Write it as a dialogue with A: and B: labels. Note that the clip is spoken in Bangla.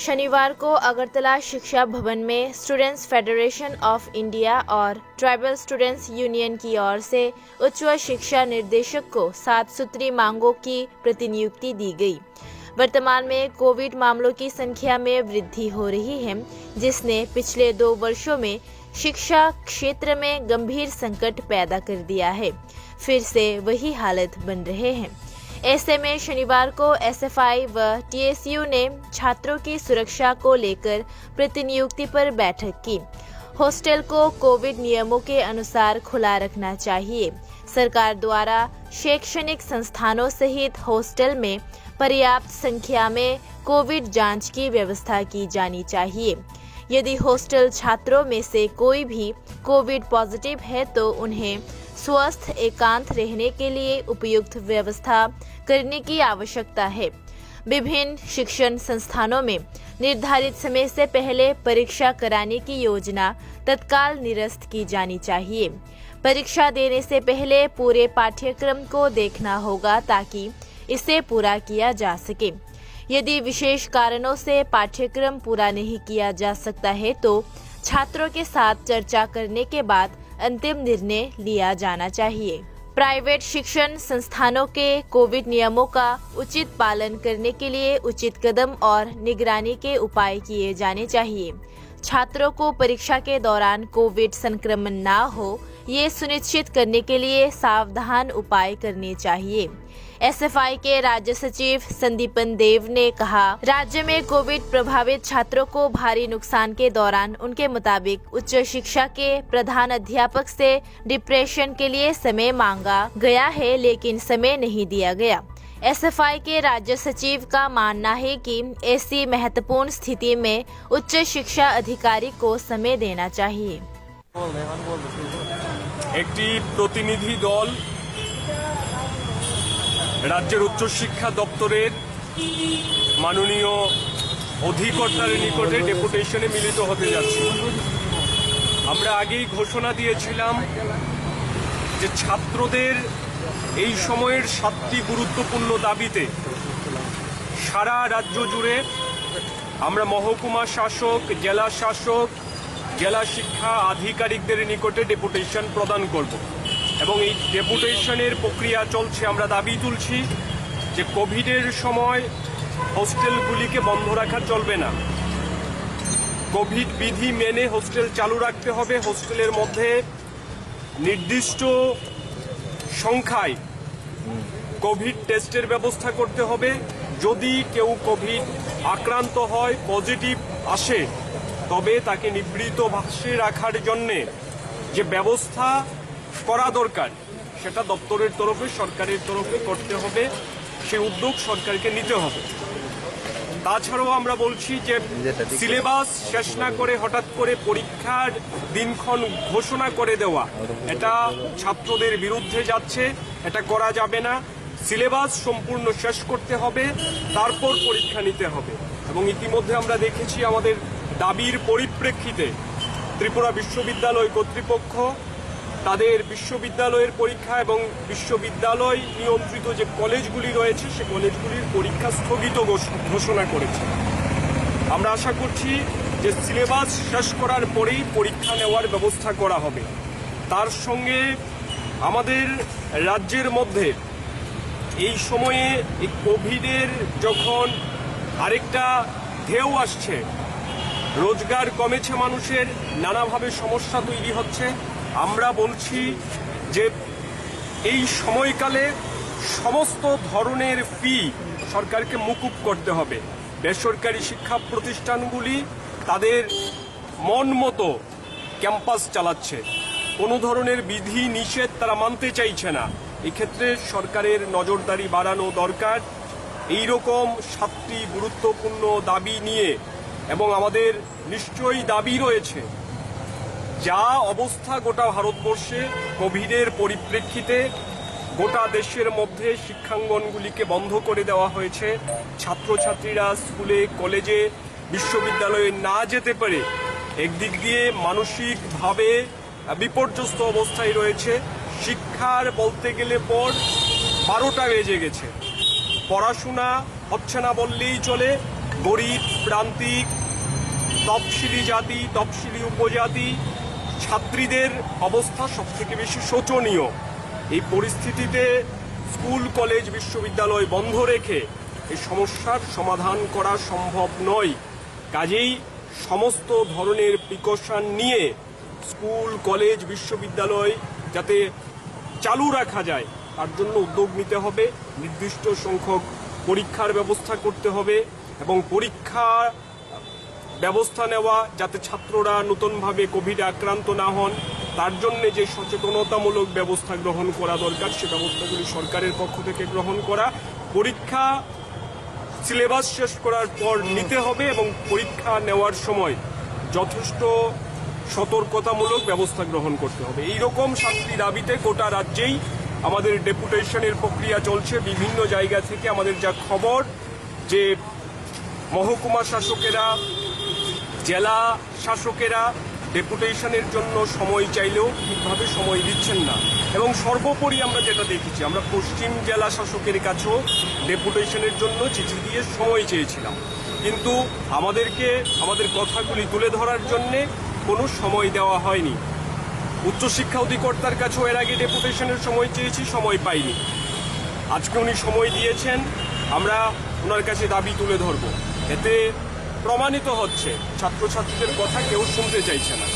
A: शनिवार को अगरतला शिक्षा भवन में स्टूडेंट्स फेडरेशन ऑफ इंडिया और ट्राइबल स्टूडेंट्स यूनियन की ओर से उच्च शिक्षा निर्देशक को 7 सूत्री मांगों की प्रतिनियुक्ति दी गई। वर्तमान में कोविड मामलों की संख्या में वृद्धि हो रही है, जिसने पिछले 2 वर्षों में शिक्षा क्षेत्र में गंभीर संकट पैदा कर दिया है। फिर से वही हालत बन रहे हैं। ऐसे में शनिवार को एसएफआई व टीएसयू ने छात्रों की सुरक्षा को लेकर प्रतिनियुक्ति पर बैठक की। हॉस्टल को कोविड नियमों के अनुसार खुला रखना चाहिए। सरकार द्वारा शैक्षणिक संस्थानों सहित हॉस्टल में पर्याप्त संख्या में कोविड जांच की व्यवस्था की जानी चाहिए। यदि हॉस्टल छात्रों में से कोई भी कोविड पॉजिटिव है तो उन्हें स्वस्थ एकांत रहने के लिए उपयुक्त व्यवस्था करने की आवश्यकता है। विभिन्न शिक्षण संस्थानों में निर्धारित समय से पहले परीक्षा कराने की योजना तत्काल निरस्त की जानी चाहिए। परीक्षा देने से पहले पूरे पाठ्यक्रम को देखना होगा ताकि इसे पूरा किया जा सके। यदि विशेष कारणों से पाठ्यक्रम पूरा नहीं किया जा सकता है तो छात्रों के साथ चर्चा करने के बाद अंतिम निर्णय लिया जाना चाहिए। प्राइवेट शिक्षण संस्थानों के कोविड नियमों का उचित पालन करने के लिए उचित कदम और निगरानी के उपाय किए जाने चाहिए। छात्रों को परीक्षा के दौरान कोविड संक्रमण न हो, ये सुनिश्चित करने के लिए सावधान उपाय करने चाहिए। एसएफआई के राज्य सचिव संदीपन देव ने कहा, राज्य में कोविड प्रभावित छात्रों को भारी नुकसान के दौरान उनके मुताबिक उच्च शिक्षा के प्रधान अध्यापक से डिप्रेशन के लिए समय मांगा गया है, लेकिन समय नहीं दिया गया। एसएफआई के राज्य सचिव का मानना है कि ऐसी महत्वपूर्ण स्थिति में उच्च शिक्षा अधिकारी को समय देना चाहिए।
B: एक प्रतिनिधि दल राज्य उच्च शिक्षा दप्तरेर माननीय अधिकर्तार निकटे डेपुटेशने मिलित होते जाच्छे। আমরা আগেই ঘোষণা দিয়েছিলাম যে ছাত্রদের এই সময়ের 7টি গুরুত্বপূর্ণ দাবিতে সারা রাজ্য জুড়ে আমরা মহকুমা শাসক, জেলা শাসক, জেলা শিক্ষা আধিকারিকদের নিকটে ডেপুটেশন প্রদান করব এবং এই ডেপুটেশনের প্রক্রিয়া চলছে। আমরা দাবি তুলছি যে কোভিডের সময় হোস্টেলগুলিকে বন্ধ রাখা চলবে না। কোভিড বিধি মেনে হোস্টেল চালু রাখতে হবে। হোস্টেলের মধ্যে নির্দিষ্ট সংখ্যায় কোভিড টেস্টের ব্যবস্থা করতে হবে। যদি কেউ কোভিড আক্রান্ত হয়, পজিটিভ আসে, তবে তাকে নিবৃত বাসে রাখার জন্যে যে ব্যবস্থা করা দরকার সেটা দপ্তরের তরফে, সরকারের তরফে করতে হবে। সেই উদ্যোগ সরকারকে নিতে হবে। তাছাড়াও আমরা বলছি যে সিলেবাস শেষ না করে হঠাৎ করে পরীক্ষার দিনক্ষণ ঘোষণা করে দেওয়া, এটা ছাত্রদের বিরুদ্ধে যাচ্ছে। এটা করা যাবে না। সিলেবাস সম্পূর্ণ শেষ করতে হবে, তারপর পরীক্ষা নিতে হবে। এবং ইতিমধ্যে আমরা দেখেছি আমাদের দাবির পরিপ্রেক্ষিতে ত্রিপুরা বিশ্ববিদ্যালয় কর্তৃপক্ষ তাদের বিশ্ববিদ্যালয়ের পরীক্ষা এবং বিশ্ববিদ্যালয় নিয়ন্ত্রিত যে কলেজগুলি রয়েছে সে কলেজগুলির পরীক্ষা স্থগিত ঘোষণা করেছে। আমরা আশা করছি যে সিলেবাস শেষ করার পরেই পরীক্ষা নেওয়ার ব্যবস্থা করা হবে। তার সঙ্গে আমাদের রাজ্যের মধ্যে এই সময়ে এই কোভিডের যখন আরেকটা ঢেউ আসছে, রোজগার কমেছে, মানুষের নানাভাবে সমস্যা তৈরি হচ্ছে। আমরা বলছি যে এই সময়কালে সমস্ত ধরনের ফি সরকারকে মুকুব করতে হবে। বেসরকারি শিক্ষা প্রতিষ্ঠানগুলি তাদের মন মতো ক্যাম্পাস চালাচ্ছে, কোনো ধরনের বিধি নিষেধ তারা মানতে চাইছে না। এক্ষেত্রে সরকারের নজরদারি বাড়ানো দরকার। এই রকম 7টি গুরুত্বপূর্ণ দাবি নিয়ে এবং আমাদের নিশ্চয়ই দাবি রয়েছে, যা অবস্থা গোটা ভারতবর্ষে কোভিডের পরিপ্রেক্ষিতে গোটা দেশের মধ্যে শিক্ষাঙ্গনগুলিকে বন্ধ করে দেওয়া হয়েছে। ছাত্রছাত্রীরা স্কুলে, কলেজে, বিশ্ববিদ্যালয়ে না যেতে পারে একদিক দিয়ে মানসিকভাবে বিপর্যস্ত অবস্থায় রয়েছে। শিক্ষার বলতে গেলে পর 12টা বেজে গেছে, পড়াশোনা হচ্ছে না বললেই চলে। গরিব প্রান্তিক তফসিলি জাতি তফসিলি উপজাতি ছাত্রীদের অবস্থা সবথেকে বেশি শোচনীয়। এই পরিস্থিতিতে স্কুল কলেজ বিশ্ববিদ্যালয় বন্ধ রেখে এই সমস্যার সমাধান করা সম্ভব নয়। কাজেই সমস্ত ধরনের প্রিকশন নিয়ে স্কুল কলেজ বিশ্ববিদ্যালয় যাতে চালু রাখা যায় তার জন্য উদ্যোগ নিতে হবে। নির্দিষ্ট সংখ্যক পরীক্ষার ব্যবস্থা করতে হবে এবং পরীক্ষা ব্যবস্থা নেওয়া যাতে ছাত্ররা নতুনভাবে কোভিডে আক্রান্ত না হন তার জন্য যে সচেতনতামূলক ব্যবস্থা গ্রহণ করা দরকার সে ব্যবস্থাগুলি সরকারের পক্ষ থেকে গ্রহণ করা। পরীক্ষা সিলেবাস শেষ করার পর নিতে হবে এবং পরীক্ষা নেওয়ার সময় যথেষ্ট সতর্কতামূলক ব্যবস্থা গ্রহণ করতে হবে। এইরকম 7টি দাবিতে গোটা রাজ্যেই আমাদের ডেপুটেশনের প্রক্রিয়া চলছে। বিভিন্ন জায়গা থেকে আমাদের যা খবর যে মহকুমা শাসকেরা জেলা শাসকেরা ডেপুটেশনের জন্য সময় চাইলেও ঠিকভাবে সময় দিচ্ছেন না এবং সর্বোপরি আমরা যেটা দেখেছি আমরা পশ্চিম জেলা শাসকের কাছেও ডেপুটেশনের জন্য চিঠি দিয়ে সময় চেয়েছিলাম, কিন্তু আমাদেরকে আমাদের কথাগুলি তুলে ধরার জন্যে কোনো সময় দেওয়া হয়নি। উচ্চশিক্ষা অধিকর্তার কাছেও এর আগে ডেপুটেশনের সময় চেয়েছি, সময় পাইনি। আজকে উনি সময় দিয়েছেন, আমরা ওনার কাছে দাবি তুলে ধরব। এতে প্রমাণিত হচ্ছে ছাত্রছাত্রীদের কথা কেউ শুনতে চাইছে না।